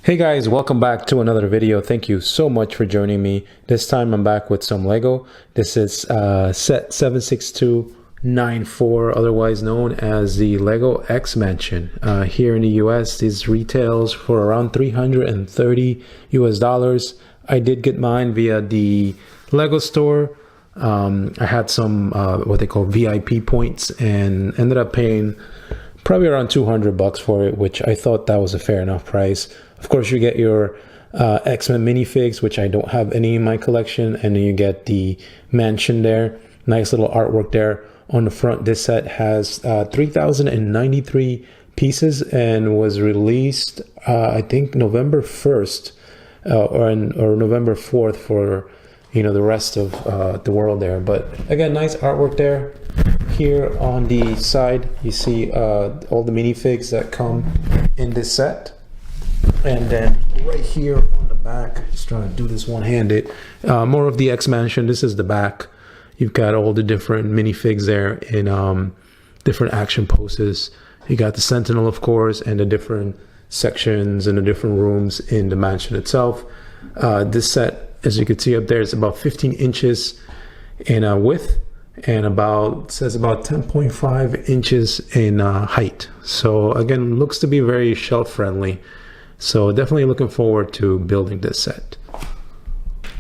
Hey guys, welcome back to another video. Thank you so much for joining me. This time I'm back with some Lego. This is set 76294, otherwise known as the Lego X Mansion. Here in the US, this retails for around $330 US. I did get mine via the Lego store. I had some what they call VIP points and ended up paying probably around 200 bucks for it, which I thought that was a fair enough price. Of course, you get your X-Men minifigs, which I don't have any in my collection, and then you get the mansion there. Nice little artwork there on the front. This set has 3,093 pieces and was released, I think, November 1st or November 4th for the rest of the world there. But again, nice artwork there. Here on the side, you see all the minifigs that come in this set. And then right here on the back, just trying to do this one-handed, more of the X Mansion. This is the back. You've got all the different minifigs there in different action poses. You got the Sentinel, of course, and the different sections and the different rooms in the mansion itself. This set, as you can see up there, is about 15 inches in width and says about 10.5 inches in height. So again, looks to be very shelf friendly. So definitely looking forward to building this set.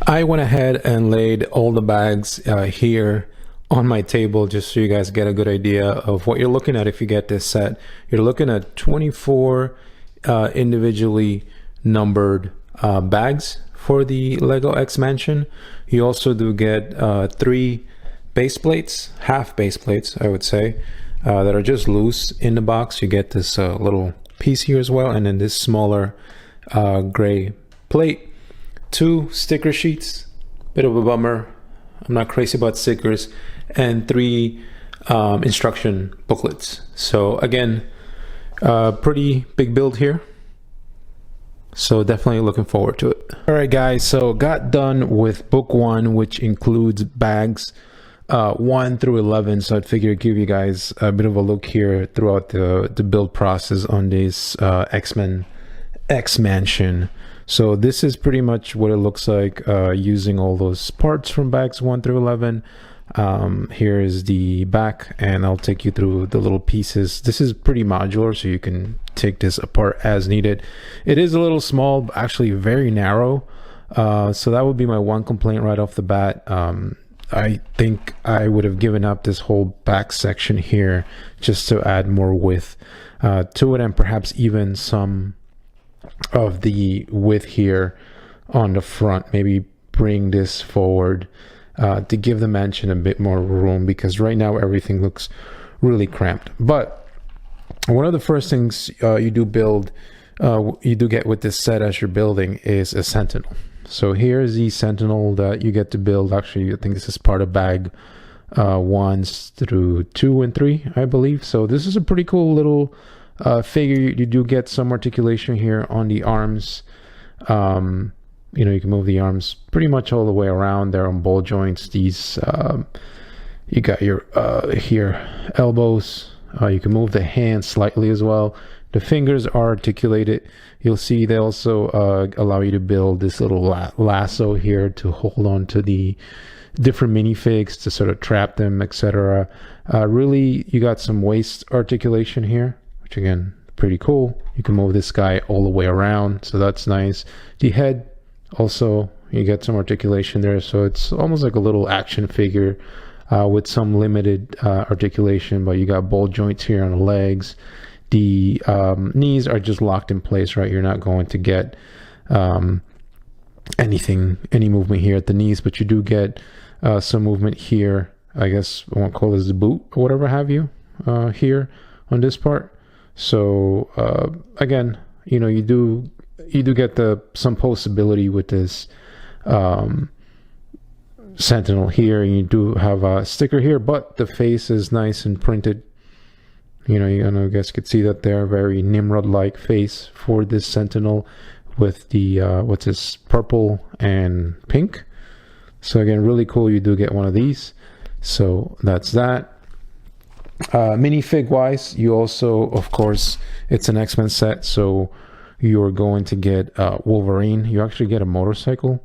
I went ahead and laid all the bags here on my table just so you guys get a good idea of what you're looking at if you get this set. You're looking at 24 individually numbered bags for the Lego X Mansion. You also do get 3 base plates, half base plates, I would say, that are just loose in the box. You get this little piece here as well, and then this smaller gray plate. 2 sticker sheets, bit of a bummer, I'm not crazy about stickers, and 3 instruction booklets. So again, pretty big build here, so definitely looking forward to it. All right guys, so got done with book 1, which includes bags 1 through 11. So I'd figure give you guys a bit of a look here throughout the build process on this X-Men X Mansion. So this is pretty much what it looks like using all those parts from bags 1 through 11. Here is the back, and I'll take you through the little pieces. This is pretty modular, so you can take this apart as needed. It is a little small, but actually very narrow. So that would be my one complaint right off the bat. I think I would have given up this whole back section here just to add more width to it, and perhaps even some of the width here on the front. Maybe bring this forward to give the mansion a bit more room, because right now everything looks really cramped. But one of the first things you do get with this set as you're building is a Sentinel. So here's the Sentinel that you get to build. Actually, I think this is part of bag 1 through 2 and 3, I believe. So this is a pretty cool little figure. You do get some articulation here on the arms. You can move the arms pretty much all the way around there on ball joints. These you got your here elbows. You can move the hands slightly as well. The fingers are articulated. You'll see they also allow you to build this little lasso here to hold on to the different minifigs to sort of trap them, etc. Really, you got some waist articulation here, which again, pretty cool. You can move this guy all the way around, so that's nice. The head also, you get some articulation there, so it's almost like a little action figure with some limited articulation, but you got ball joints here on the legs. The knees are just locked in place, right? You're not going to get any movement here at the knees, but you do get some movement here. I guess I won't call this the boot or whatever have you here on this part. So again, you do get some postability with this Sentinel here, and you do have a sticker here, but the face is nice and printed. I guess you could see that they're very Nimrod-like face for this Sentinel with the what's this, purple and pink. So again, really cool. You do get one of these. So that's that. Minifig wise, you also, of course, it's an X-Men set, so you're going to get Wolverine. You actually get a motorcycle.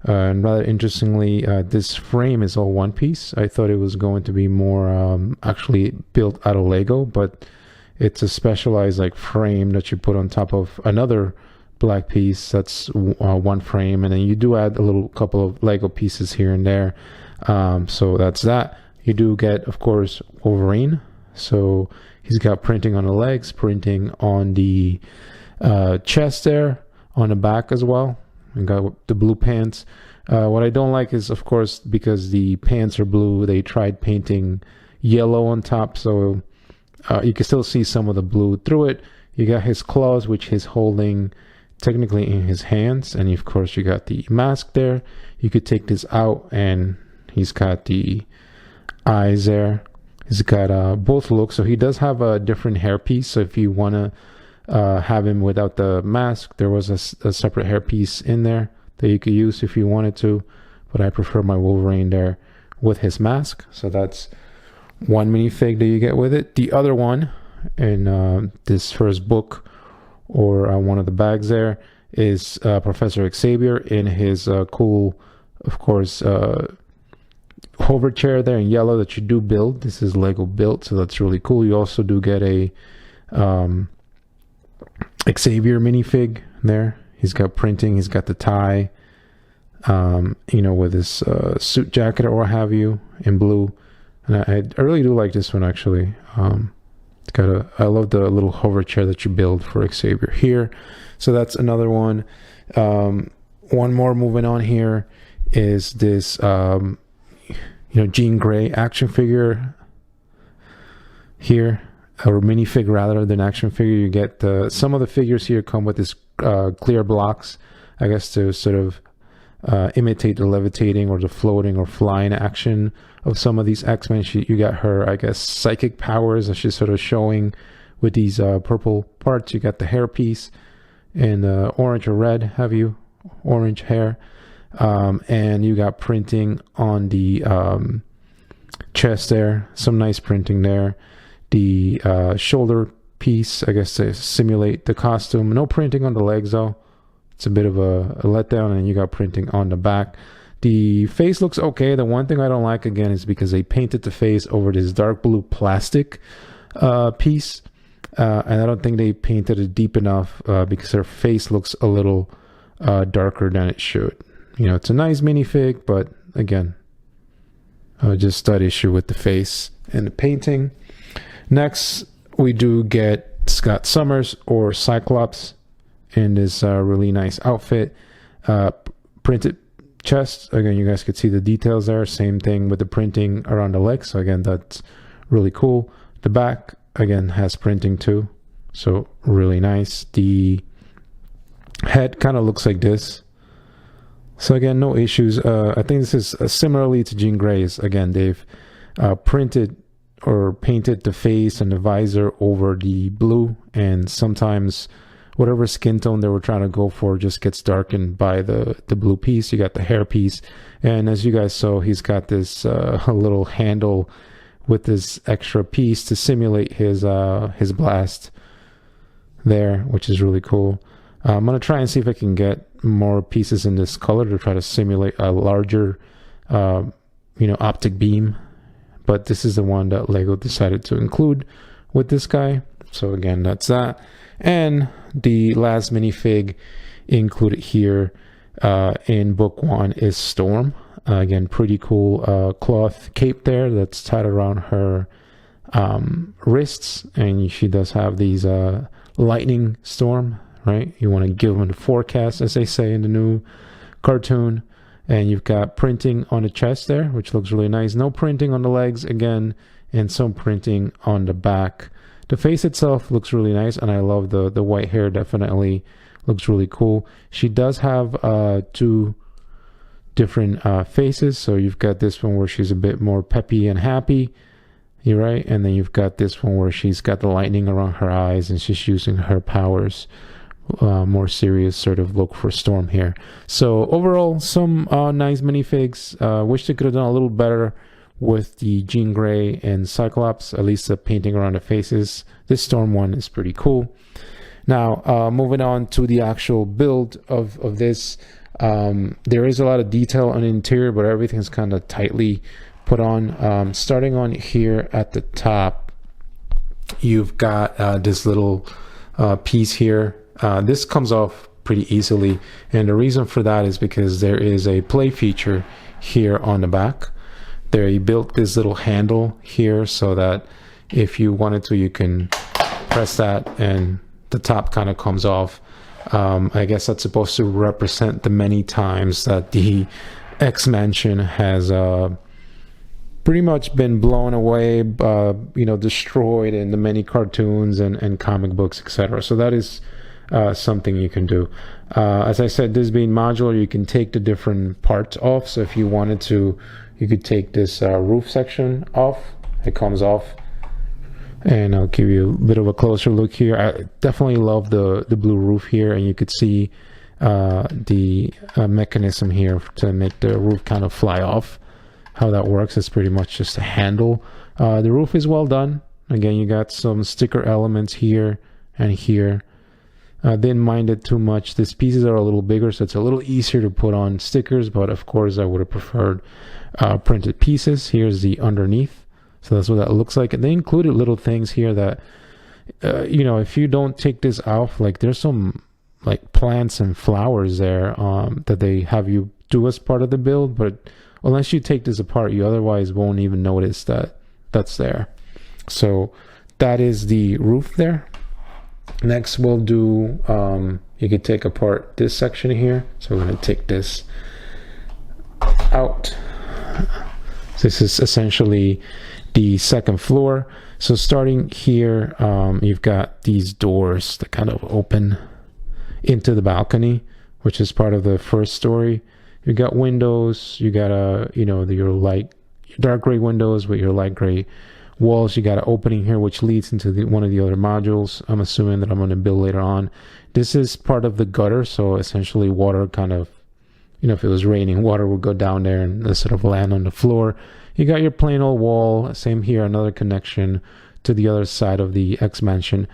And rather interestingly, this frame is all one piece. I thought it was going to be more actually built out of Lego, but it's a specialized like frame that you put on top of another black piece. That's one frame, and then you do add a little couple of Lego pieces here and there. So that's that. You do get, of course, Wolverine. So he's got printing on the legs, printing on the chest there, on the back as well. And got the blue pants. What I don't like is, of course, because the pants are blue, they tried painting yellow on top, so you can still see some of the blue through it. You got his claws, which he's holding technically in his hands, and of course you got the mask there. You could take this out, and he's got the eyes there. He's got both looks, so he does have a different hairpiece. So if you want to have him without the mask, there was a separate hairpiece in there that you could use if you wanted to, but I prefer my Wolverine there with his mask. So that's one minifig that you get with it. The other one in this first book, or one of the bags there, is Professor Xavier in his cool, of course, hover chair there in yellow that you do build. This is Lego built, so that's really cool. You also do get a Xavier minifig there. He's got printing, he's got the tie, with his suit jacket or what have you in blue. And I really do like this one, actually. I love the little hover chair that you build for Xavier here. So that's another one. One more moving on here is this, Jean Grey action figure here. Or minifig rather than action figure. You get some of the figures here come with this clear blocks, I guess, to sort of imitate the levitating or the floating or flying action of some of these X-Men. You got her, I guess, psychic powers that she's sort of showing with these purple parts. You got the hair piece in orange or red, have you? Orange hair. And you got printing on the chest there. Some nice printing there. The shoulder piece, I guess, to simulate the costume. No printing on the legs though. It's a bit of a letdown, and you got printing on the back. The face looks okay. The one thing I don't like, again, is because they painted the face over this dark blue plastic piece, and I don't think they painted it deep enough because her face looks a little darker than it should. It's a nice minifig, but again, just that issue with the face and the painting. Next, we do get Scott Summers, or Cyclops, in this really nice outfit. Printed chest. Again, you guys could see the details there. Same thing with the printing around the legs. So again, that's really cool. The back, again, has printing too. So really nice. The head kind of looks like this. So again, no issues. I think this is similarly to Jean Grey's. Again, they've printed or painted the face and the visor over the blue, and sometimes whatever skin tone they were trying to go for just gets darkened by the blue piece. You got the hair piece, and as you guys saw, he's got this little handle with this extra piece to simulate his blast there, which is really cool. I'm gonna try and see if I can get more pieces in this color to try to simulate a larger optic beam, but this is the one that Lego decided to include with this guy. So again, that's that. And the last minifig included here in book one is Storm. Again, pretty cool cloth cape there that's tied around her wrists, and she does have these lightning storm, right? You want to give them the forecast, as they say in the new cartoon. And you've got printing on the chest there, which looks really nice. No printing on the legs, again, and some printing on the back. The face itself looks really nice, and I love the white hair. Definitely looks really cool. She does have two different faces. So you've got this one where she's a bit more peppy and happy, you're right, and then you've got this one where she's got the lightning around her eyes and she's using her powers. More serious sort of look for Storm here. So overall, some nice minifigs. Wish they could have done a little better with the Jean Grey and Cyclops, at least the painting around the faces. This Storm one is pretty cool. Now, moving on to the actual build of this, there is a lot of detail on the interior, but everything's kind of tightly put on. Starting on here at the top, you've got this little piece here. This comes off pretty easily, and the reason for that is because there is a play feature here on the back. There, you built this little handle here so that if you wanted to, you can press that and the top kind of comes off. I guess that's supposed to represent the many times that the X Mansion has pretty much been blown away, you know, destroyed in the many cartoons and comic books, etc. So that is something you can do. As I said, this being modular, you can take the different parts off. So if you wanted to, you could take this roof section off. It comes off. And I'll give you a bit of a closer look here. I definitely love the blue roof here, and you could see the mechanism here to make the roof kind of fly off. How that works is pretty much just a handle. The roof is well done. Again, you got some sticker elements here and here. Didn't mind it too much. These pieces are a little bigger, so it's a little easier to put on stickers, but of course I would have preferred printed pieces. Here's the underneath. So that's what that looks like. And they included little things here that, you know, if you don't take this off, like there's some like plants and flowers there that they have you do as part of the build. But unless you take this apart, you otherwise won't even notice that that's there. So that is the roof there. Next, we'll do, you could take apart this section here. So we're going to take this out. This is essentially the second floor. So starting here, you've got these doors that kind of open into the balcony, which is part of the first story. You got windows, you got you know, your dark gray windows with your light gray walls. You got an opening here which leads into one of the other modules. I'm assuming that I'm going to build later on. This is part of the gutter, so essentially water kind of, you know, if it was raining, water would go down there and instead of land on the floor. You got your plain old wall. Same here, another connection to the other side of the X Mansion.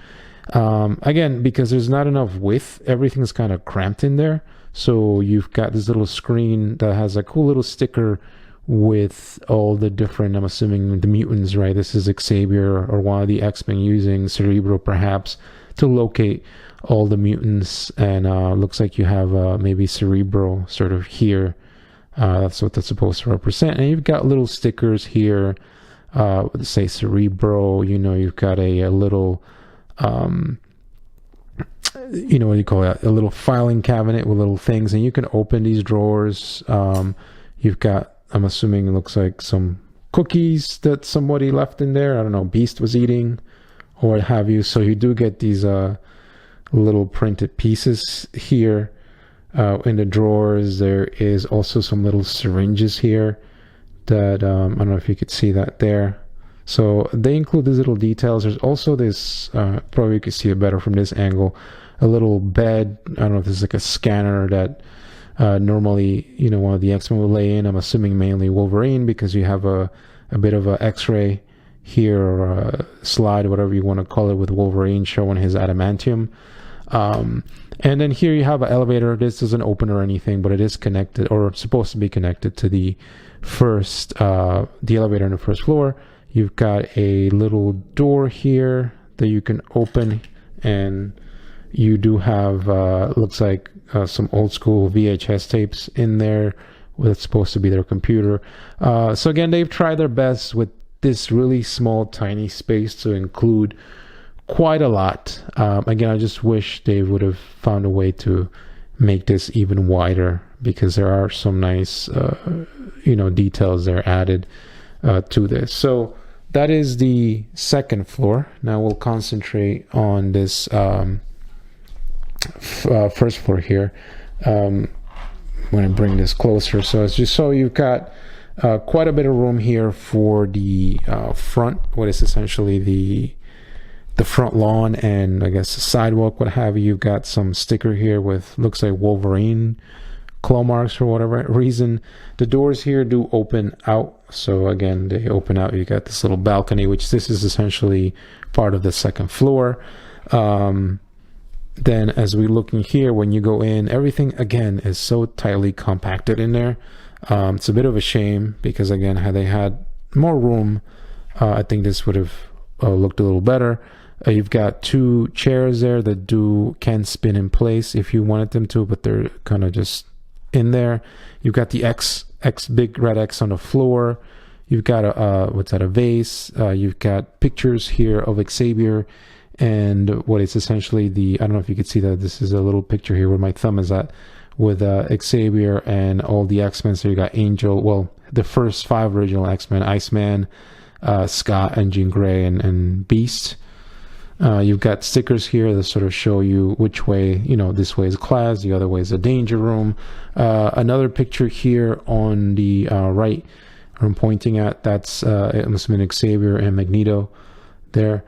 Again, because there's not enough width, everything's kind of cramped in there. So you've got this little screen that has a cool little sticker with all the different, I'm assuming, the mutants, right? This is Xavier or one of the X-Men using Cerebro perhaps to locate all the mutants. And looks like you have maybe Cerebro sort of here. That's what that's supposed to represent. And you've got little stickers here, say Cerebro. You know, you've got a little, you know, what do you call it? A little filing cabinet with little things, and you can open these drawers. You've got, I'm assuming, it looks like some cookies that somebody left in there. I don't know, Beast was eating or what have you. So you do get these little printed pieces here. In the drawers, there is also some little syringes here that I don't know if you could see that there. So they include these little details. There's also this, probably you can see it better from this angle, a little bed. I don't know if this is like a scanner that normally, you know, one of the X-Men will lay in. I'm assuming mainly Wolverine, because you have a bit of a X-ray here, or a slide, whatever you want to call it, with Wolverine showing his adamantium. And then here you have an elevator. This doesn't open or anything, but it is connected, or supposed to be connected to the first, the elevator on the first floor. You've got a little door here that you can open, and you do have, looks like some old school VHS tapes in there. That's supposed to be their computer. So again, they've tried their best with this really small, tiny space to include quite a lot. Again, I just wish they would have found a way to make this even wider, because there are some nice, you know, details that are added to this. So that is the second floor. Now we'll concentrate on this first floor here. I'm going to bring this closer. So as you saw, you've got quite a bit of room here for the front, what is essentially the front lawn, and I guess the sidewalk, what have you. You've got some sticker here with, looks like Wolverine claw marks for whatever reason. The doors here do open out. So again, they open out. You got this little balcony, which this is essentially part of the second floor. Then as we look in here, when you go in, everything again is so tightly compacted in there. It's a bit of a shame because again, had they had more room, I think this would have looked a little better. You've got two chairs there that can spin in place if you wanted them to, but they're kind of just in there. You've got the big red X on the floor. You've got a vase. You've got pictures here of Xavier and what is essentially I don't know if you could see that. This is a little picture here where my thumb is at with Xavier and all the X-Men. So you got Angel, well, the first 5 original X-Men, Iceman, Scott and Jean Grey and Beast. You've got stickers here that sort of show you which way, this way is class, the other way is a danger room. Another picture here on the right I'm pointing at, that's it must have been Xavier and Magneto there.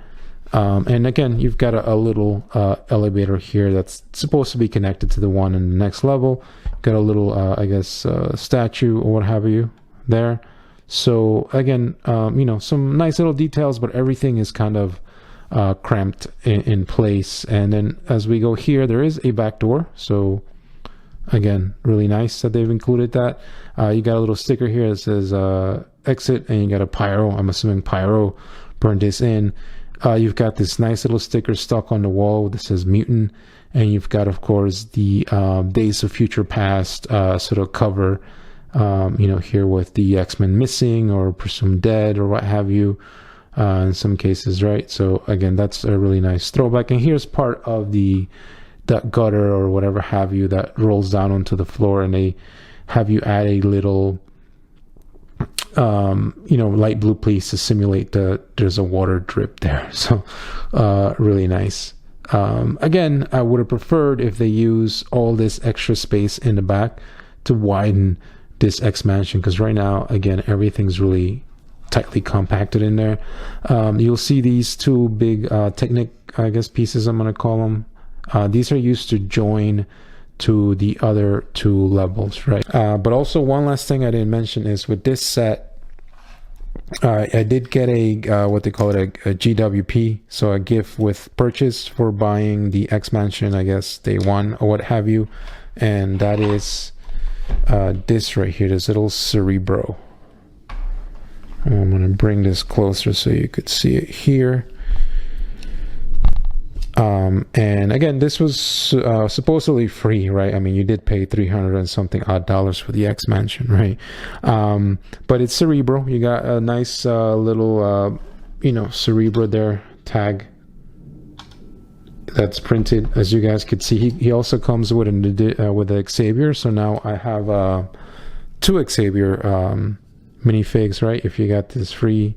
And again, you've got a little elevator here that's supposed to be connected to the one in the next level. Got a little, I guess, statue or what have you there. So again, some nice little details, but everything is kind of cramped in place. And then as we go here, there is a back door. So again, really nice that they've included that. You got a little sticker here that says exit, and you got a pyro. I'm assuming pyro burned this in. You've got this nice little sticker stuck on the wall that says mutant, and you've got, of course, the Days of Future Past sort of cover, here with the X-Men missing or presumed dead or what have you, in some cases, right? So again, that's a really nice throwback. And here's part of that gutter or whatever have you that rolls down onto the floor, and they have you add a little light blue piece to simulate there's a water drip there. So really nice. Again, I would have preferred if they use all this extra space in the back to widen this X Mansion, because right now, again, everything's really tightly compacted in there. You'll see these two big Technic, I guess, pieces, I'm going to call them. These are used to join to the other 2 levels, right? But also one last thing I didn't mention is with this set, I did get a what they call it, a GWP, so a gift with purchase for buying the X Mansion, I guess day 1 or what have you, and that is this right here, this little Cerebro. I'm gonna bring this closer so you could see it here. And again, this was supposedly free, right? I mean, you did pay $300 and something odd for the X Mansion, right? But it's Cerebro. You got a nice little, Cerebro there tag that's printed, as you guys could see. He also comes with a Xavier. So now I have 2 Xavier minifigs, right? If you got this free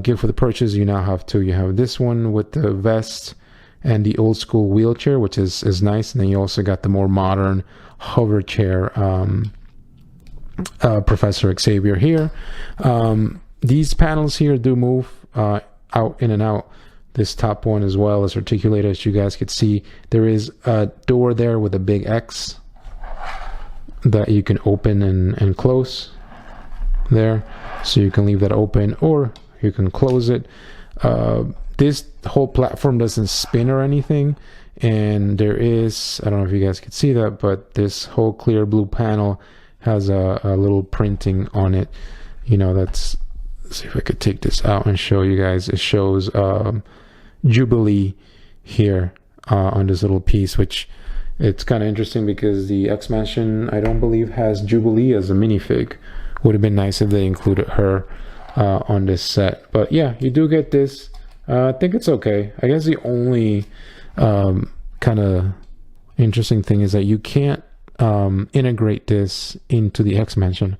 gift for the purchase, you now have 2. You have this one with the vest and the old school wheelchair, which is nice, and then you also got the more modern hover chair Professor Xavier here. These panels here do move out in and out. This top one as well is articulated, as you guys could see. There is a door there with a big X that you can open and close there, so you can leave that open or you can close it. This whole platform doesn't spin or anything, and there is, I don't know if you guys can see that, but this whole clear blue panel has a little printing on it. Let's see if I could take this out and show you guys. It shows Jubilee here on this little piece, which it's kind of interesting because the X Mansion, I don't believe, has Jubilee as a minifig. Would have been nice if they included her on this set. But yeah, you do get this. I think it's okay. I guess the only kind of interesting thing is that you can't integrate this into the X Mansion.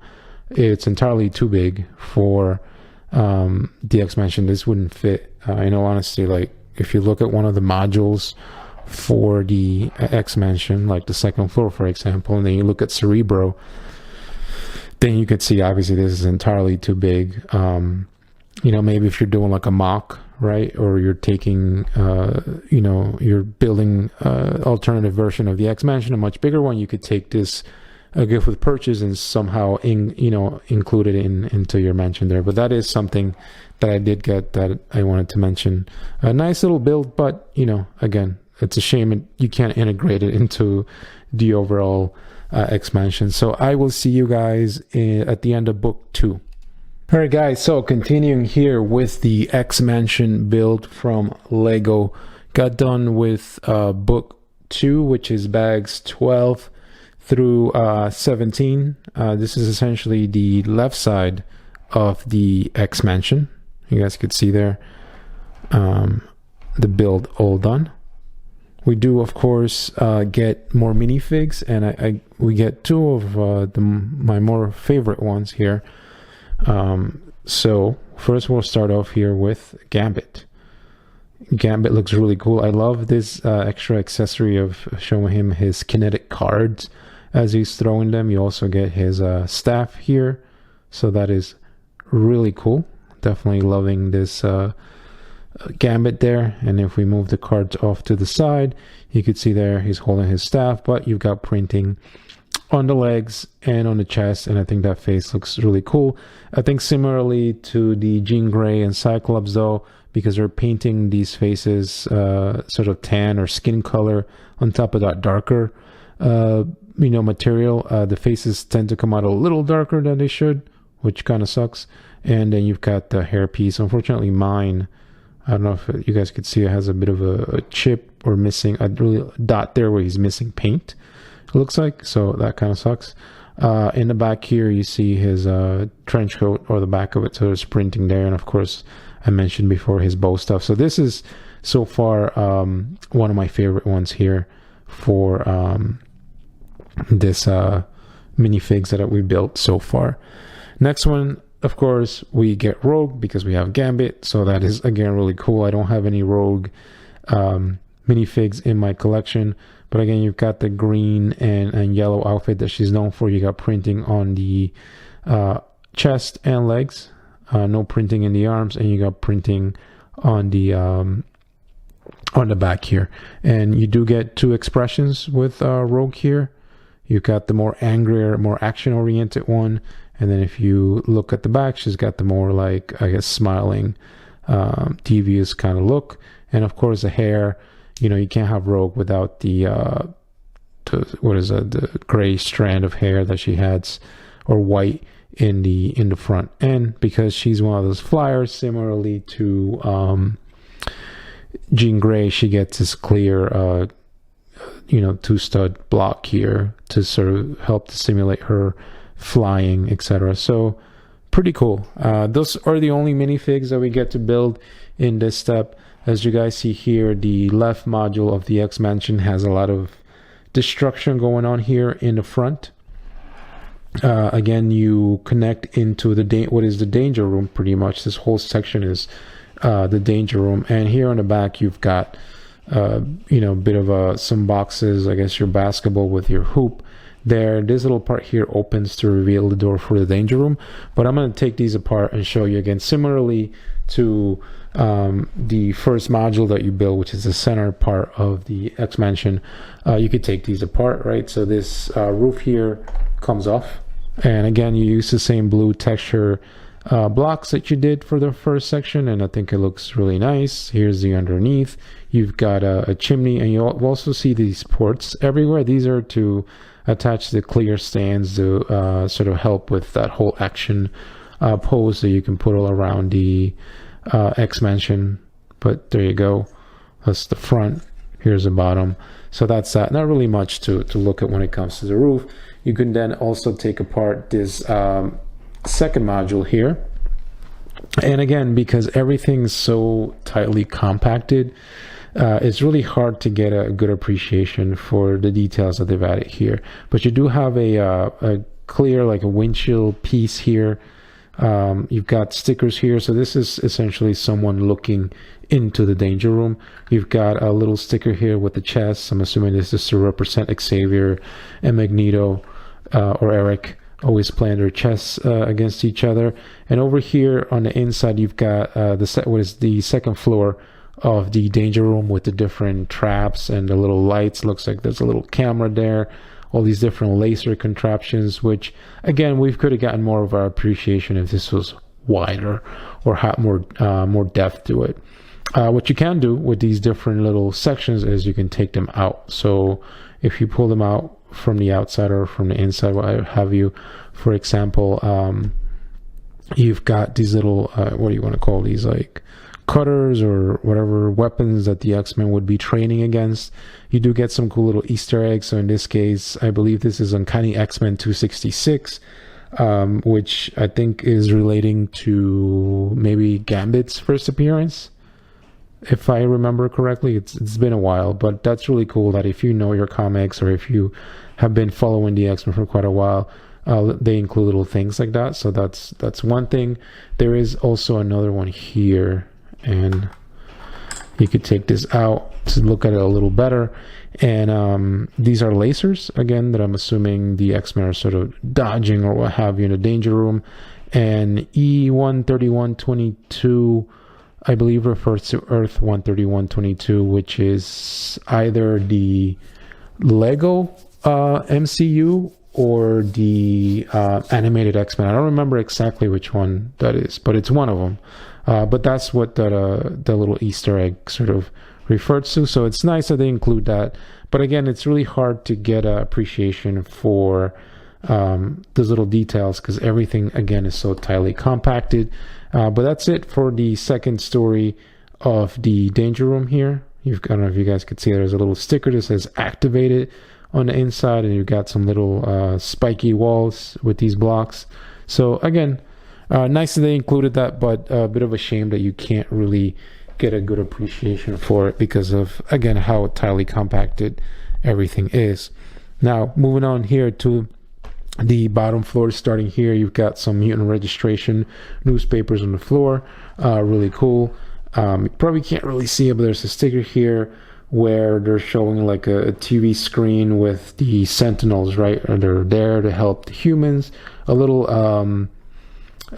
It's entirely too big for the X Mansion. This wouldn't fit. Honestly, like if you look at one of the modules for the X Mansion, like the second floor, for example, and then you look at Cerebro, then you could see obviously this is entirely too big. Maybe if you're doing like a mock, right, or you're taking you're building alternative version of the X Mansion, a much bigger one, you could take this gift with purchase and somehow include it into your mansion there. But that is something that I did get that I wanted to mention. A nice little build, but again, it's a shame you can't integrate it into the overall expansion. So I will see you guys at the end of book 2. All right, guys, so continuing here with the X-Mansion build from Lego. Got done with book 2, which is bags 12 through 17. This is essentially the left side of the X-Mansion. You guys could see there the build all done. We do, of course, get more minifigs, and we get 2 of my more favorite ones here. So first we'll start off here with Gambit. Gambit looks really cool. I love this extra accessory of showing him his kinetic cards as he's throwing them. You also get his staff here, so that is really cool. Definitely loving this Gambit there. And if we move the cards off to the side, you could see there he's holding his staff, but you've got printing on the legs and on the chest, and I think that face looks really cool. I think similarly to the Jean Grey and Cyclops though, because they're painting these faces sort of tan or skin color on top of that darker material, the faces tend to come out a little darker than they should, which kind of sucks. And then you've got the hair piece. Unfortunately mine, I don't know if you guys could see, it has a bit of a chip or missing a really dot there where he's missing paint, it looks like, so that kind of sucks. In the back here you see his trench coat, or the back of it, so there's printing there. And of course I mentioned before his bow stuff. So this is so far one of my favorite ones here for this minifigs that we built so far. Next one, of course, we get Rogue, because we have Gambit, so that is again really cool. I don't have any Rogue minifigs in my collection, but again, you've got the green and yellow outfit that she's known for. You got printing on the chest and legs, no printing in the arms, and you got printing on the back here. And you do get 2 expressions with Rogue here. You've got the more angrier, more action-oriented one, and then if you look at the back, she's got the more, like, I guess, smiling, devious kind of look. And of course the hair, you can't have Rogue without the gray strand of hair that she has, or white in the front. And because she's one of those flyers, similarly to Jean Grey, she gets this clear 2-stud block here to sort of help to simulate her flying, etc. So pretty cool. Those are the only minifigs that we get to build in this step. As you guys see here, the left module of the X-Mansion has a lot of destruction going on here in the front. Again, you connect into what is the danger room. Pretty much this whole section is the danger room. And here on the back you've got bit of some boxes, I guess your basketball with your hoop there. This little part here opens to reveal the door for the danger room, but I'm going to take these apart and show you again, similarly to the first module that you build, which is the center part of the X-Mansion. You could take these apart, right? So this roof here comes off, and again you use the same blue texture blocks that you did for the first section, and I think it looks really nice. Here's the underneath. You've got a chimney, and you also see these ports everywhere. These are to attach the clear stands to sort of help with that whole action pose that you can put all around the X-Mansion. But there you go, that's the front, here's the bottom. So that's that. Not really much to look at when it comes to the roof. You can then also take apart this second module here, and again, because everything's so tightly compacted, it's really hard to get a good appreciation for the details that they've added here. But you do have a clear, like a windshield piece here. You've got stickers here, so this is essentially someone looking into the danger room. You've got a little sticker here with the chest. I'm assuming this is to represent Xavier and Magneto or Eric always playing their chests against each other. And over here on the inside you've got what is the second floor of the danger room with the different traps and the little lights. Looks like there's a little camera there, all these different laser contraptions, which again, we could have gotten more of our appreciation if this was wider or had more depth to it. What you can do with these different little sections is you can take them out. So if you pull them out from the outside or from the inside, what have you, for example, you've got these little, what do you want to call these, like cutters or whatever weapons that the X-Men would be training against. You do get some cool little Easter eggs. So in this case, I believe this is Uncanny X-Men 266, which I think is relating to maybe Gambit's first appearance, if I remember correctly. It's been a while, but that's really cool that if you know your comics or if you have been following the X-Men for quite a while, they include little things like that. So that's one thing. There is also another one here, and you could take this out to look at it a little better. And these are lasers, again, that I'm assuming the X-Men are sort of dodging or what have you in the danger room. And E13122, I believe, refers to Earth 13122, which is either the Lego MCU or the animated X-Men. I don't remember exactly which one that is, but it's one of them. But that's what the little Easter egg sort of refers to. So it's nice that they include that. But again, it's really hard to get an appreciation for those little details because everything, again, is so tightly compacted. But that's it for the second story of the Danger Room here. I don't know if you guys could see, there's a little sticker that says activated on the inside, and you've got some little spiky walls with these blocks. So again, nice that they included that, but a bit of a shame that you can't really get a good appreciation for it because of, again, how tightly compacted everything is. Now, moving on here to the bottom floor, starting here, you've got some mutant registration newspapers on the floor. Really cool. You probably can't really see it, but there's a sticker here where they're showing like a TV screen with the Sentinels, right? Or they're there to help the humans. A little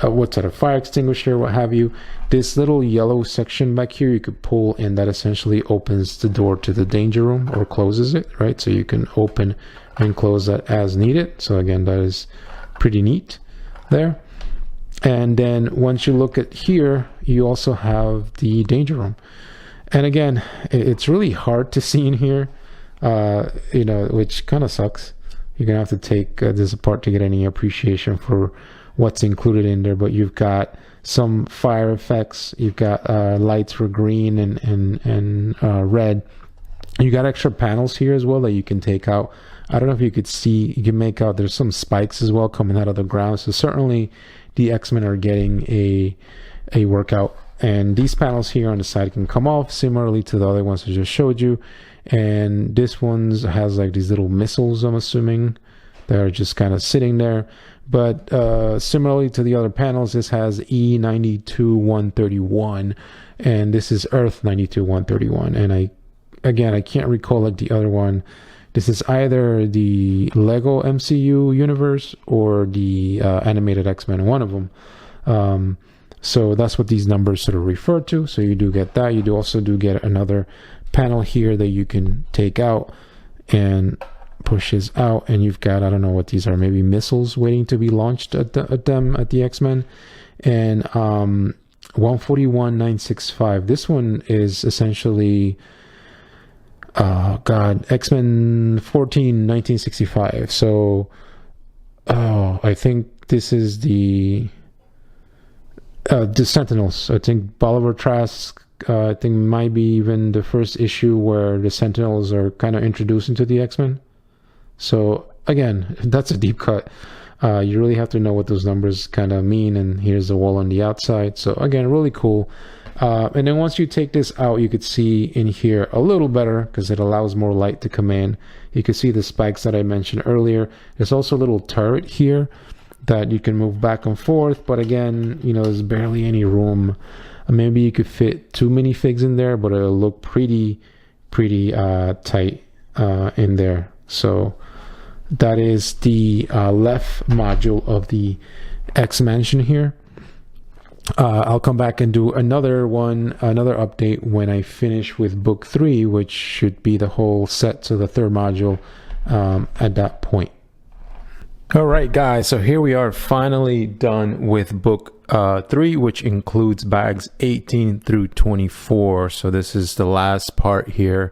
what's that, a fire extinguisher, what have you. This little yellow section back here you could pull, and that essentially opens the door to the danger room or closes it, right? So you can open and close that as needed. So again, that is pretty neat there. And then once you look at here, you also have the danger room. And again, it's really hard to see in here, you know, which kind of sucks. You're gonna have to take this apart to get any appreciation for what's included in there. But you've got some fire effects, you've got lights for green and red. You got extra panels here as well that you can take out. I don't know if you could see, you can make out there's some spikes as well coming out of the ground. So certainly the X-Men are getting a workout. And these panels here on the side can come off, similarly to the other ones I just showed you. And this one has like these little missiles, I'm assuming, that are just kind of sitting there. But similarly to the other panels, this has E92131, and this is Earth 92131. And I can't recall like the other one. This is either the Lego MCU universe or the animated X-Men, one of them. So that's what these numbers sort of refer to. So you do get that. You do also get another panel here that you can take out and pushes out, and you've got, I don't know what these are, maybe missiles waiting to be launched at the X-Men. And 141965, this one is essentially X-Men 1965. So I think this is the Sentinels. I think Bolivar Trask, I think might be even the first issue where the Sentinels are kind of introduced into the X-Men. So again, that's a deep cut. You really have to know what those numbers kind of mean. And here's the wall on the outside. So again, really cool. And then once you take this out, you could see in here a little better because it allows more light to come in. You can see the spikes that I mentioned earlier. There's also a little turret here that you can move back and forth, but again, you know, there's barely any room. Maybe you could fit 2 minifigs in there, but it'll look pretty tight in there. So that is the left module of the X Mansion here. I'll come back and do another update when I finish with book 3, which should be the whole set to the third module at that point. All right, guys, so here we are finally done with book 3, which includes bags 18 through 24. So this is the last part here,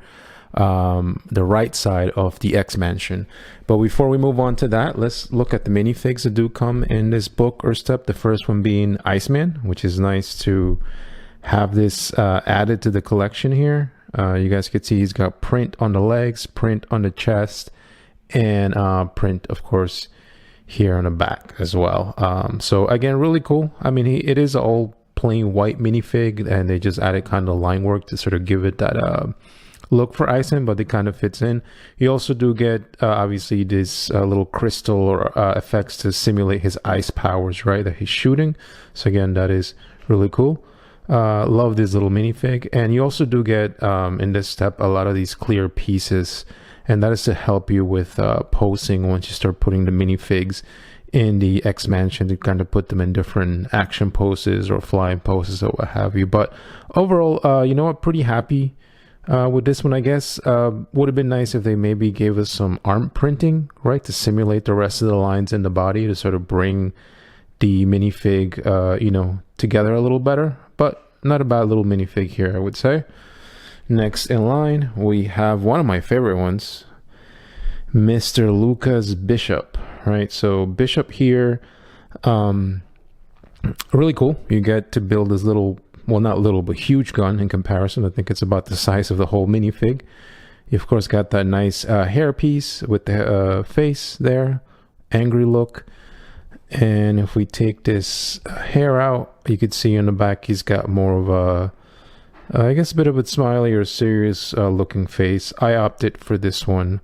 the right side of the X Mansion. But before we move on to that, let's look at the minifigs that do come in this book or step. The first one being Iceman, which is nice to have this added to the collection here. You guys can see he's got print on the legs, print on the chest, and print, of course, here on the back as well. So again, really cool. I mean, it is all plain white minifig, and they just added kind of line work to sort of give it that look for Iceman, but it kind of fits in. You also do get obviously this little crystal or effects to simulate his ice powers, right, that he's shooting. So again, that is really cool. Love this little minifig. And you also do get in this step a lot of these clear pieces, and that is to help you with posing once you start putting the minifigs in the X Mansion, to kind of put them in different action poses or flying poses or what have you. But overall, you know what, pretty happy with this one, I guess. Would have been nice if they maybe gave us some arm printing, right, to simulate the rest of the lines in the body, to sort of bring the minifig, you know, together a little better. But not a bad little minifig here, I would say. Next in line, we have one of my favorite ones, Mr. Lucas Bishop, right? So Bishop here, really cool. You get to build this little, well, not little, but huge gun in comparison. I think it's about the size of the whole minifig. You, of course, got that nice hair piece with the face there, angry look. And if we take this hair out, you could see on the back he's got more of a, I guess, a bit of a smiley or serious looking face. I opted for this one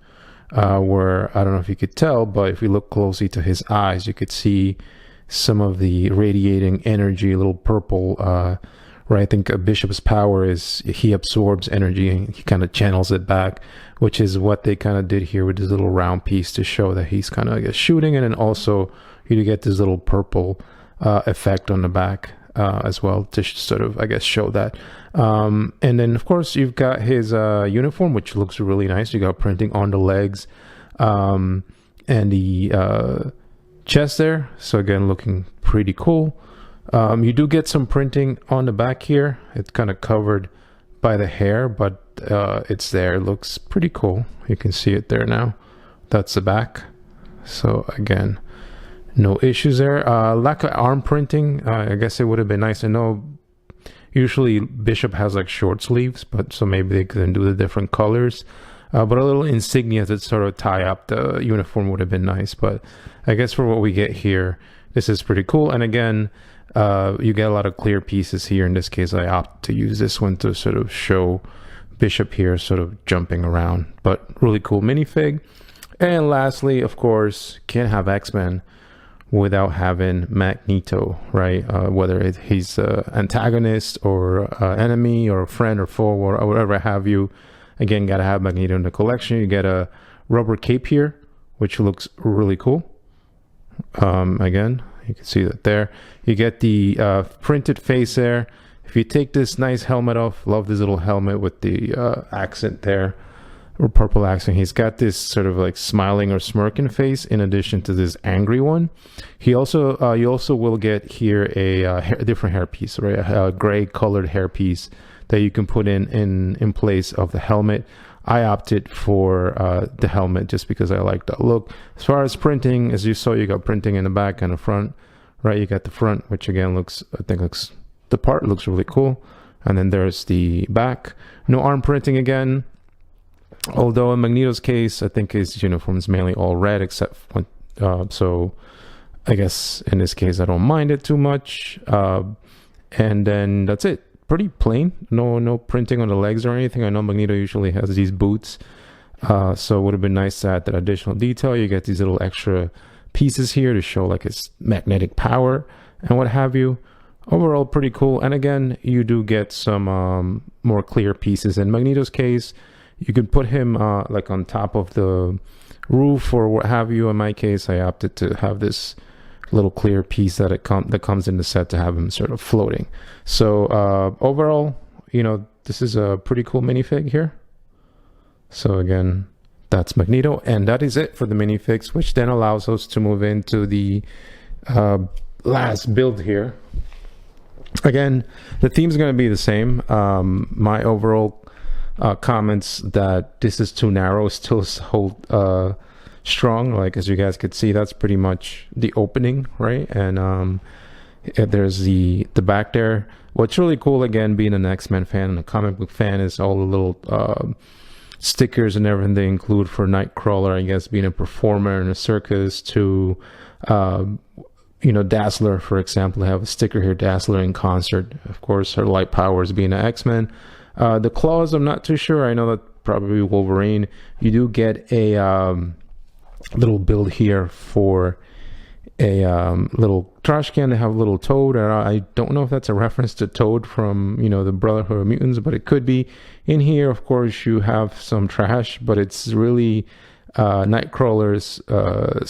where, I don't know if you could tell, but if we look closely to his eyes, you could see some of the radiating energy, a little purple, where I think a bishop's power is he absorbs energy and he kind of channels it back, which is what they kind of did here with this little round piece to show that he's kind of, I guess, shooting. And then also you get this little purple effect on the back as well to sort of, I guess, show that. And then, of course, you've got his uniform, which looks really nice. You got printing on the legs and the chest there. So again, looking pretty cool. You do get some printing on the back here. It's kind of covered by the hair, but it's there. It looks pretty cool. You can see it there now. That's the back. So again, no issues there. Lack of arm printing. I guess it would have been nice. I know usually Bishop has like short sleeves, but so maybe they couldn't do the different colors. But a little insignia to sort of tie up the uniform would have been nice. But I guess for what we get here, this is pretty cool. And again, you get a lot of clear pieces here. In this case, I opt to use this one to sort of show Bishop here sort of jumping around. But really cool minifig. And lastly, of course, can't have X-Men without having Magneto, right? Whether he's an antagonist or enemy or friend or foe or whatever have you. Again, gotta have Magneto in the collection. You get a rubber cape here, which looks really cool. Again, you can see that there. You get the printed face there. If you take this nice helmet off, love this little helmet with the accent there, or purple accent. He's got this sort of like smiling or smirking face in addition to this angry one. He also, you also will get here a different hairpiece, right? A gray colored hairpiece that you can put in place of the helmet. I opted for the helmet just because I like that look. As far as printing, as you saw, you got printing in the back and the front, right? You got the front, which again looks, I think the part looks really cool. And then there's the back. No arm printing again. Although in Magneto's case, I think his uniform is mainly all red, except when, so I guess in this case, I don't mind it too much. And then that's it. Pretty plain. No printing on the legs or anything. I know Magneto usually has these boots. So it would have been nice to add that additional detail. You get these little extra pieces here to show like his magnetic power and what have you. Overall, pretty cool. And again, you do get some more clear pieces. In Magneto's case, you could put him like on top of the roof or what have you. In my case, I opted to have this little clear piece that comes in the set to have him sort of floating. So overall, you know, this is a pretty cool minifig here. So again, that's Magneto, and that is it for the minifigs, which then allows us to move into the last build here. Again, the theme is going to be the same. My overall comments that this is too narrow still hold strong. Like, as you guys could see, that's pretty much the opening, right? And there's the back there. What's really cool, again, being an X-Men fan and a comic book fan, is all the little stickers and everything they include for Nightcrawler, I guess, being a performer in a circus, to you know, Dazzler, for example. I have a sticker here, Dazzler in concert. Of course, her light powers being an X-Men. The claws, I'm not too sure. I know that probably Wolverine. You do get a little build here for a little trash can. They have a little Toad. I don't know if that's a reference to Toad from, you know, the Brotherhood of Mutants, but it could be. In here, of course, you have some trash, but it's really Nightcrawler's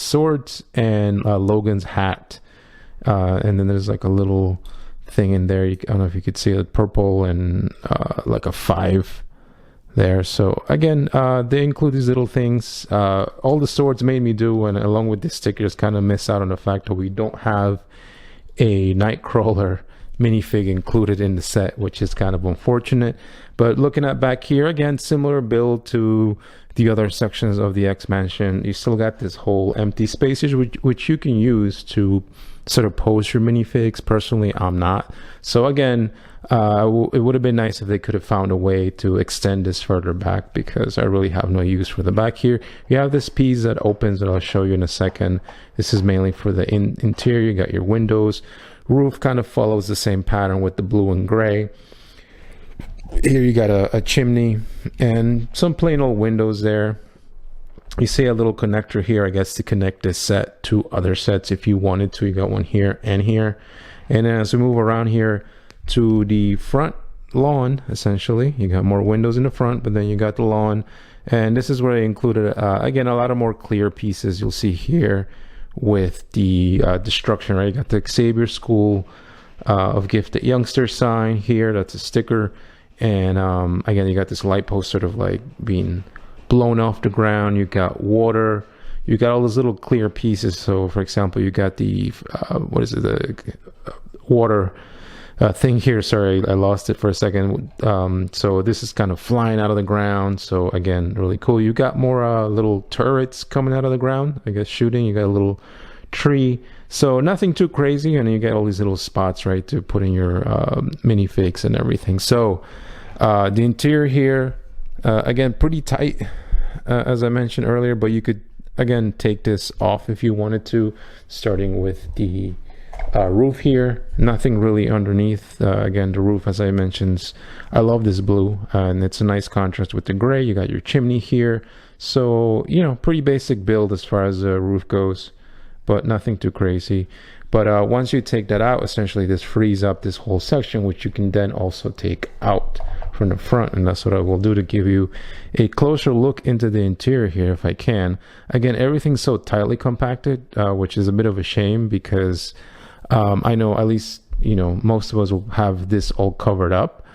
swords and Logan's hat. And then there's like a little thing in there. I don't know if you could see it, purple and like a 5 there. So again, they include these little things. All the swords made me do, and along with the stickers, kind of miss out on the fact that we don't have a Nightcrawler minifig included in the set, which is kind of unfortunate. But looking at back here, again, similar build to the other sections of the X Mansion. You still got this whole empty spaces, which you can use to sort of pose your minifigs. Personally, I'm not. So again, it would have been nice if they could have found a way to extend this further back, because I really have no use for the back here. You have this piece that opens that I'll show you in a second. This is mainly for the interior. You got your windows. Roof kind of follows the same pattern with the blue and gray. Here you got a chimney and some plain old windows there. You see a little connector here, I guess, to connect this set to other sets if you wanted to. You got one here and here. And then as we move around here to the front lawn, essentially, you got more windows in the front, but then you got the lawn. And this is where I included, again, a lot of more clear pieces you'll see here with the destruction, right? You got the Xavier School of Gifted Youngsters sign here. That's a sticker. And again, you got this light post sort of like being blown off the ground. You got water. You got all those little clear pieces. So, for example, you got the what is it? The water thing here. Sorry, I lost it for a second. So this is kind of flying out of the ground. So again, really cool. You got more little turrets coming out of the ground, I guess, shooting. You got a little tree. So nothing too crazy. And you get all these little spots, right, to put in your minifigs and everything. So the interior here, again, pretty tight, as I mentioned earlier, but you could, again, take this off if you wanted to, starting with the roof here. Nothing really underneath. Again, the roof, as I mentioned, I love this blue, and it's a nice contrast with the gray. You got your chimney here. So, you know, pretty basic build as far as the roof goes, but nothing too crazy. But once you take that out, essentially this frees up this whole section, which you can then also take out from the front. And that's what I will do to give you a closer look into the interior here, if I can. Again, everything's so tightly compacted, which is a bit of a shame, because I know at least, you know, most of us will have this all covered up.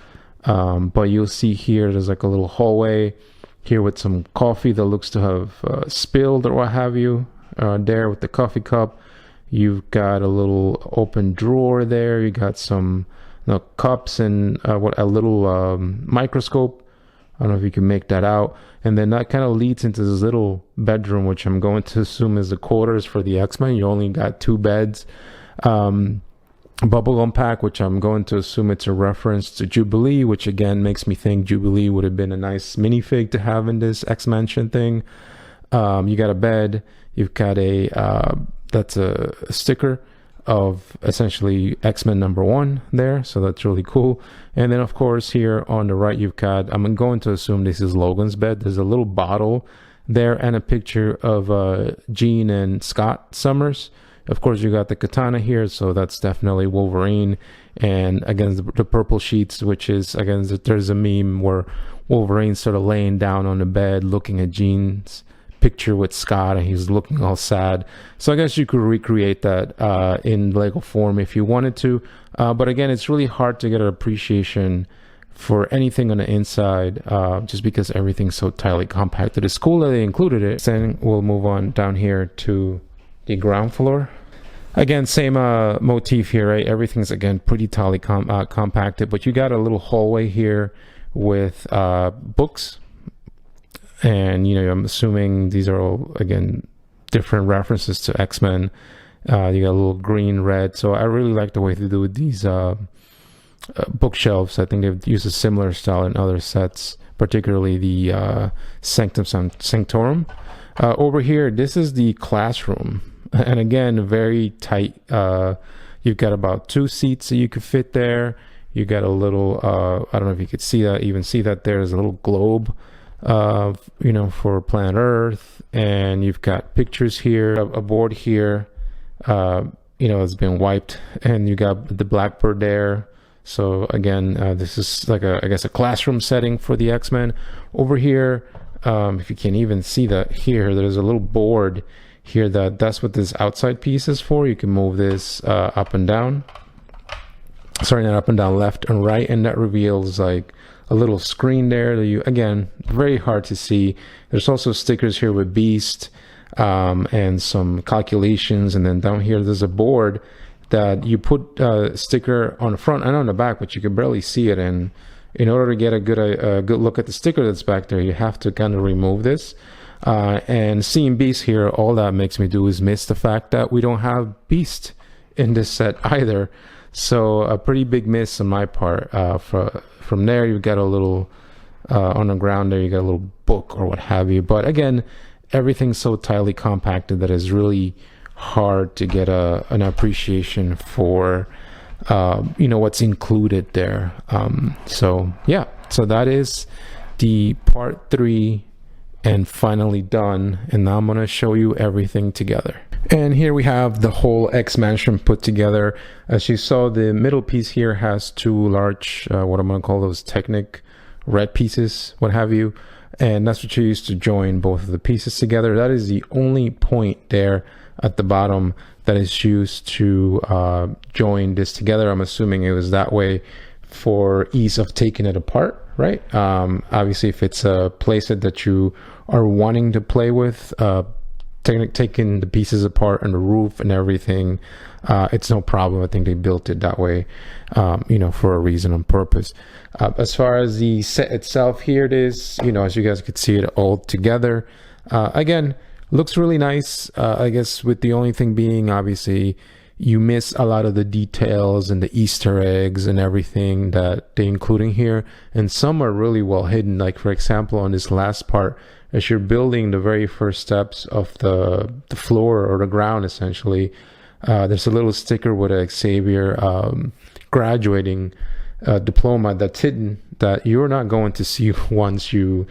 But you'll see here, there's like a little hallway here with some coffee that looks to have spilled or what have you, there with the coffee cup. You've got a little open drawer there. You got some cups and a little microscope. I don't know if you can make that out. And then that kind of leads into this little bedroom, which I'm going to assume is the quarters for the X-Men. You only got 2 beds. Bubblegum pack, which I'm going to assume it's a reference to Jubilee, which again makes me think Jubilee would have been a nice minifig to have in this X-Mansion thing. You got a bed. You've got that's a sticker of essentially X-Men #1 there, so that's really cool. And then of course here on the right you've got, I'm going to assume this is Logan's bed. There's a little bottle there and a picture of Jean and Scott Summers. Of course you got the katana here, so that's definitely Wolverine. And again, the purple sheets, which is, again, there's a meme where Wolverine's sort of laying down on the bed looking at Jean's picture with Scott, and he's looking all sad. So I guess you could recreate that in Lego form if you wanted to, but again, it's really hard to get an appreciation for anything on the inside, just because everything's so tightly compacted. It's cool that they included it. Then we'll move on down here to the ground floor. Again, same motif here, right? Everything's again pretty tightly compacted, but you got a little hallway here with books, and you know, I'm assuming these are all again different references to X-Men. You got a little green, red. So I really like the way to do these bookshelves. I think they've used a similar style in other sets, particularly the Sanctum Sanctorum. Over here, this is the classroom, and again, very tight. You've got about 2 seats that you could fit there. You got a little, I don't know if you could see that, even see that there's a little globe, you know, for planet Earth, and you've got pictures here, a board here, you know, it's been wiped, and you got the Blackbird there. So again, this is like I guess a classroom setting for the X-Men. Over here, if you can even see that here, there's a little board here that's what this outside piece is for. You can move this up and down. Sorry, not up and down, left and right, and that reveals like a little screen there that you, again, very hard to see. There's also stickers here with Beast and some calculations, and then down here there's a board that you put a sticker on the front and on the back, but you can barely see it. And in order to get a good look at the sticker that's back there, you have to kind of remove this. And seeing Beast here, all that makes me do is miss the fact that we don't have Beast in this set either. So a pretty big miss on my part. From there, you got a little on the ground there, you got a little book or what have you. But again, everything's so tightly compacted that it's really hard to get an appreciation for you know, what's included there. So yeah, so that is the part 3 and finally done, and now I'm gonna show you everything together. And here we have the whole X-Mansion put together. As you saw, the middle piece here has 2 large what I'm gonna call those Technic red pieces, what have you, and that's what you use to join both of the pieces together. That is the only point there at the bottom that is used to join this together. I'm assuming it was that way for ease of taking it apart, right? Obviously, if it's a playset that you are wanting to play with, taking the pieces apart and the roof and everything, it's no problem. I think they built it that way, you know, for a reason on purpose. As far as the set itself, here it is, you know, as you guys could see it all together. Again, looks really nice. I guess with the only thing being, obviously, you miss a lot of the details and the Easter eggs and everything that they including here, and some are really well hidden. Like for example, on this last part, as you're building the very first steps of the floor or the ground, essentially, there's a little sticker with a Xavier graduating diploma that's hidden, that you're not going to see once you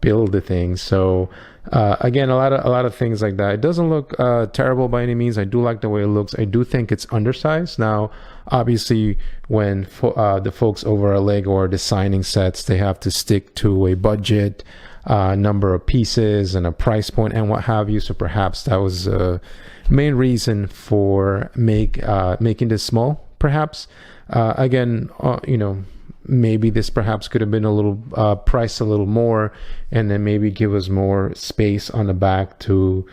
build the thing. So again, a lot of things like that. It doesn't look terrible by any means. I do like the way it looks. I do think it's undersized. Now obviously, when the folks over at Lego are designing sets, they have to stick to a budget, number of pieces, and a price point and what have you. So perhaps that was a main reason for making this small, perhaps. Again, you know, maybe this perhaps could have been a little priced a little more, and then maybe give us more space on the back to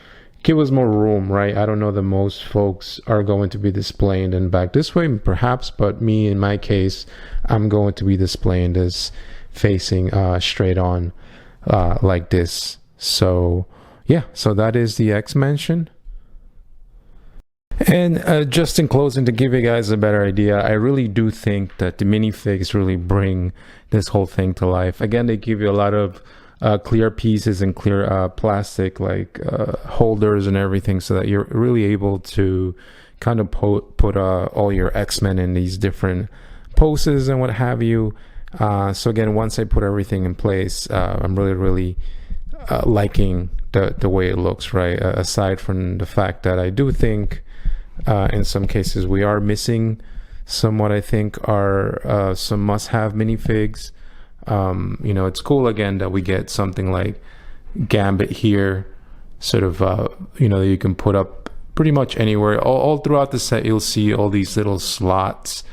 give us more room, right? I don't know that most folks are going to be displaying in back this way, perhaps, but me, in my case, I'm going to be displaying this facing straight on like this. So yeah, so that is the X-Mansion. And just in closing, to give you guys a better idea, I really do think that the minifigs really bring this whole thing to life. Again, they give you a lot of clear pieces and clear plastic like holders and everything, so that you're really able to kind of put all your X-Men in these different poses and what have you. So again, once I put everything in place, I'm really liking the way it looks, right? Aside from the fact that I do think in some cases we are missing some what I think are some must-have minifigs. You know, it's cool again that we get something like Gambit here, sort of you know, that you can put up pretty much anywhere. All throughout the set, you'll see all these little slots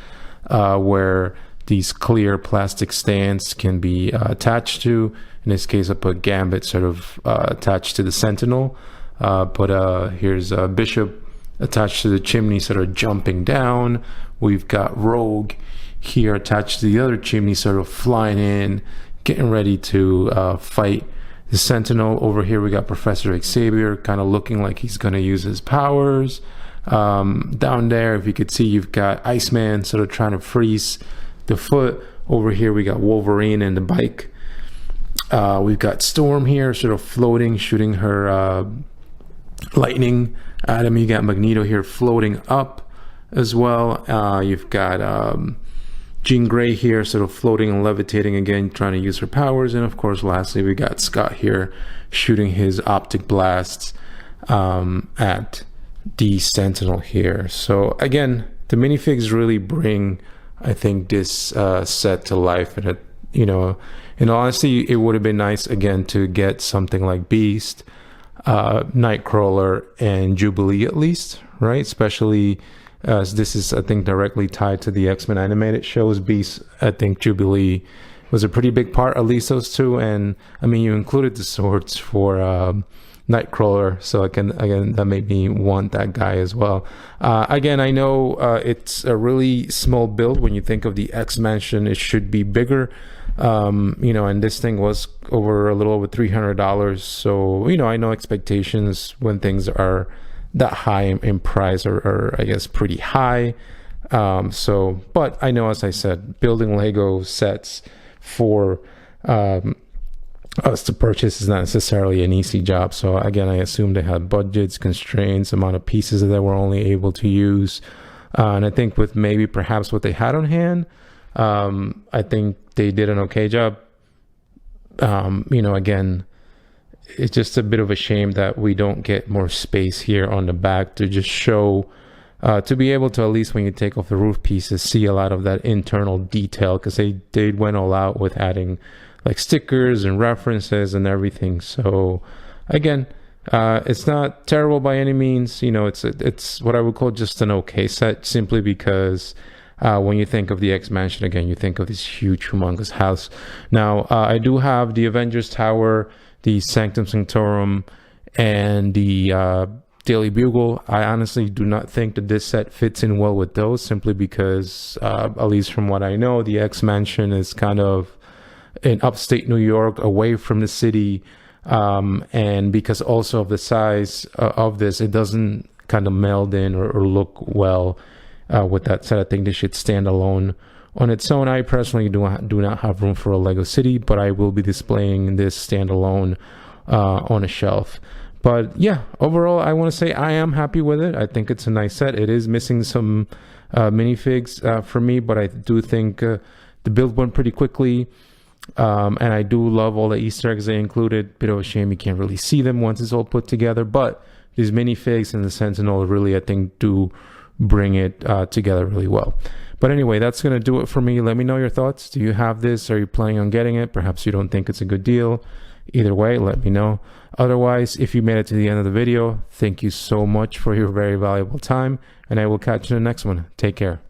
where these clear plastic stands can be attached to. In this case, I put Gambit sort of attached to the Sentinel, but here's Bishop attached to the chimneys that are jumping down. We've got Rogue here attached to the other chimney, sort of flying in, getting ready to fight the Sentinel. Over here we got Professor Xavier kind of looking like he's going to use his powers. Down there, if you could see, you've got Iceman sort of trying to freeze the foot. Over here we got Wolverine and the bike. We've got Storm here sort of floating, shooting her lightning at him. You got Magneto here floating up as well. You've got Jean Grey here sort of floating and levitating again, trying to use her powers. And of course, lastly, we got Scott here shooting his optic blasts at the Sentinel here. So again, the minifigs really bring, I think, this set to life. And in honesty, it would have been nice again to get something like Beast, Nightcrawler, and Jubilee at least, right? Especially as this is, I think, directly tied to the X-Men animated shows. Beast, I think Jubilee was a pretty big part, at least those two. And I mean, you included the swords for Nightcrawler, so again that made me want that guy as well. Again, I know it's a really small build. When you think of the X-Mansion, it should be bigger. And this thing was a little over $300. So, I know expectations when things are that high in price are I guess pretty high. But I know, as I said, building Lego sets for us to purchase is not necessarily an easy job. So again, I assume they had budgets, constraints, amount of pieces that they were only able to use. And I think with maybe perhaps what they had on hand, I think they did an okay job. Again, it's just a bit of a shame that we don't get more space here on the back to just show, to be able to, at least when you take off the roof pieces, see a lot of that internal detail, because they went all out with adding like stickers and references and everything. So again, it's not terrible by any means. It's what I would call just an okay set, simply because when you think of the X-Mansion, again, you think of this huge, humongous house. Now, I do have the Avengers Tower, the Sanctum Sanctorum, and the Daily Bugle. I honestly do not think that this set fits in well with those, simply because, at least from what I know, the X-Mansion is kind of in upstate New York, away from the city, and because also of the size of this, it doesn't kind of meld in or look well with that set. I think this should stand alone on its own. I personally do not have room for a Lego City, but I will be displaying this standalone on a shelf. But yeah, overall, I want to say I am happy with it. I think it's a nice set. It is missing some minifigs for me, but I do think the build went pretty quickly. And I do love all the Easter eggs they included. Bit of a shame you can't really see them once it's all put together, but these minifigs and the Sentinel really, I think, do bring it together really well. But anyway, that's going to do it for me. Let me know your thoughts. Do you have this? Are you planning on getting it? Perhaps you don't think it's a good deal. Either way, let me know. Otherwise, if you made it to the end of the video, thank you so much for your very valuable time, and I will catch you in the next one. Take care.